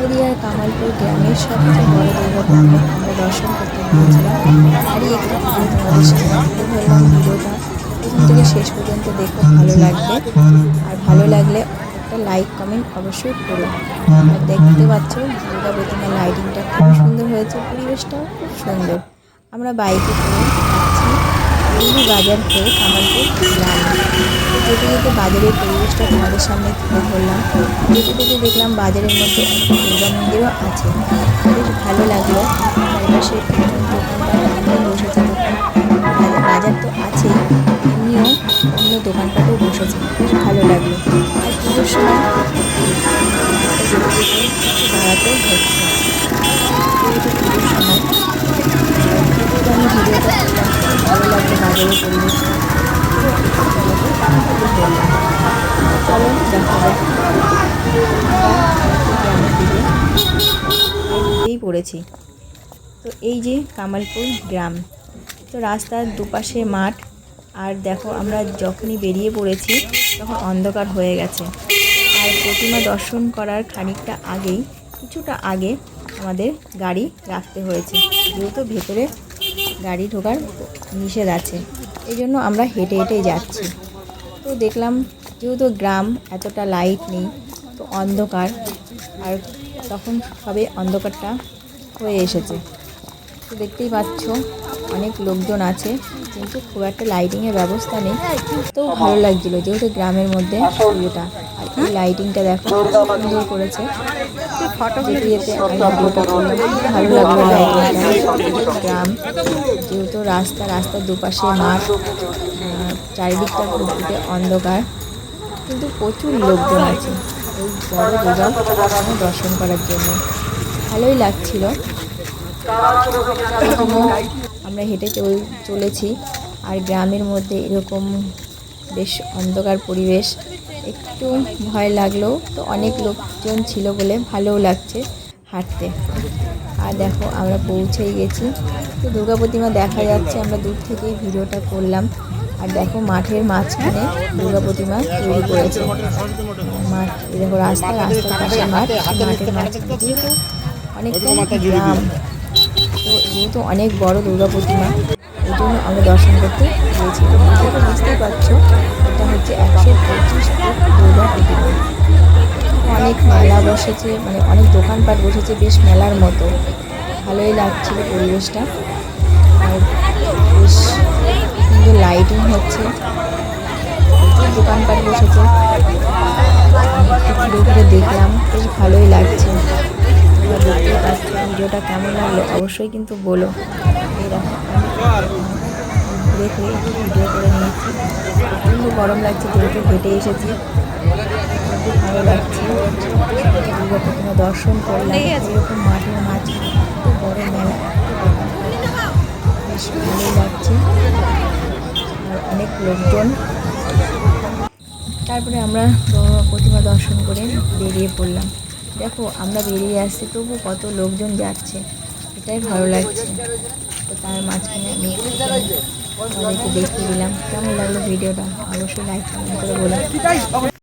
নদিয়ার কামালপুর গ্রামের সবচেয়ে বড় দুর্গাপুজো আমরা দর্শন করতে গিয়েছিলাম। তারই একটি ভিডিও তোমাদের সামনে তুলে ধরলাম। ভিডিওটা প্রথম থেকে শেষ পর্যন্ত দেখো, ভালো লাগবে। আর ভালো লাগলে একটা লাইক কমেন্ট অবশ্যই করো। আর দেখতে পাচ্ছ দুর্গা প্রতিমার লাইটিংটা খুব সুন্দর হয়েছে, পরিবেশটাও খুব সুন্দর। আমরা বাইকে করে যাচ্ছি এই বাজার হয়ে কামালপুর গ্রামে। যেতে যেতে বাজারের পরিবেশটা তোমাদের সামনে তুলে ধরলাম। যেতে যেতে দেখলাম বাজারের মধ্যে একটা দুর্গা মন্দিরও আছে, বেশ ভালো লাগলো। চারপাশে দোকানপাট বসেছে, বাজার তো আছেই, এমনিও অন্য দোকানপাটও বসেছে, বেশ ভালো লাগলো। আর পুজোর সময় যেতে যেতে একটু দাঁড়াতেও হচ্ছে, যেহেতু পুজোর সময়। আমি ভিডিওটা করলাম, খুব ভালো লাগলো বাজারের পরিবেশটা। চলো দেখা যাক। গ্রামের দিকেই পড়েছি। তো এই যে কামালপুর গ্রাম, তো রাস্তার দুপাশে মাঠ। আর দেখো আমরা যখনই বেরিয়ে পড়েছি তখন অন্ধকার হয়ে গেছে। আর প্রতিমা দর্শন করার খানিকটা আগেই, কিছুটা আগে আমাদের গাড়ি রাখতে হয়েছে, যেহেতু ভেতরে গাড়ি ঢোকার নিষেধ আছে। এই জন্য আমরা হেঁটে হেঁটেই যাচ্ছি। তো দেখলাম যেহেতু গ্রাম, এতটা লাইট নেই, তো অন্ধকার। আর তখন সবে অন্ধকারটা হয়ে এসেছে। তো দেখতেই পাচ্ছ অনেক লোকজন আছে, কিন্তু খুব একটা লাইটিংয়ের ব্যবস্থা নেই। তো ভালো লাগছিলো যেহেতু গ্রামের মধ্যে পুজোটা। আর এই লাইটিংটা দেখো সুন্দর করেছে। যেতে যেতে আমি ভিডিওটা করলাম, ভালো লাগলো লাইটিংটা। গ্রাম যেহেতু রাস্তার দুপাশে মাঠ, চারিদিকটা ঘুরঘুটে অন্ধকার, কিন্তু প্রচুর লোকজন আছে এই বড় দুর্গা দর্শন করার জন্য। ভালোই লাগছিল। আমরা হেঁটে চলেছি। আর গ্রামের মধ্যে এরকম বেশ অন্ধকার পরিবেশ, একটু ভয় লাগলো। তো অনেক লোকজন ছিল বলে ভালোও লাগছে হাঁটতে। আর দেখো আমরা পৌঁছেই গেছি। তো দুর্গা প্রতিমা দেখা যাচ্ছে, আমরা দূর থেকেই ভিডিওটা করলাম। আর দেখো মাঠের মাঝখানে দুর্গা প্রতিমা তৈরি করেছে। মাঠ দেখো, রাস্তার পাশে মাঠ, মাঠের মাঝখানে যেহেতু অনেকটা গ্রাম, তো যেহেতু অনেক বড় দুর্গা প্রতিমা, এই জন্য আমরা দর্শন করতে গিয়েছিলাম। যেটা বুঝতেই পারছো, এটা হচ্ছে 125 ফুট দুর্গা প্রতিমা। অনেক মেলা বসেছে, মানে অনেক দোকানপাট বসেছে, বেশ মেলার মতো। ভালোই লাগছিল পরিবেশটা। আর বেশ সুন্দর লাইটিং হচ্ছে, প্রচুর দোকানপাট বসেছে। ঘুরে ঘুরে দেখলাম, বেশ ভালোই লাগছে। তোমরা দেখতেই পাচ্ছ। ভিডিওটা কেমন লাগলো অবশ্যই কিন্তু বলো। এই দেখো ঘুরে ঘুরে একটু ভিডিও করে নিয়েছি। প্রচণ্ড গরম লাগছে যেহেতু হেঁটে এসেছি, খুব ভালো লাগছে। দুর্গা প্রতিমা দর্শন করলাম এরকম মাঠের মাঝখানে, খুব বড় মেলা, বেশ ভালোই লাগছে। আর অনেক লোকজন। তারপরে আমরা প্রতিমা দর্শন করে বেরিয়ে পড়লাম। দেখো আমরা বেরিয়ে আসছি, তবু কত লোকজন যাচ্ছে, এটাই ভালো লাগছে। তো তার মাঝখানে আমি তাদেরকে দেখিয়ে দিলাম। কেমন লাগলো ভিডিওটা অবশ্যই লাইক কমেন্ট করে বলো।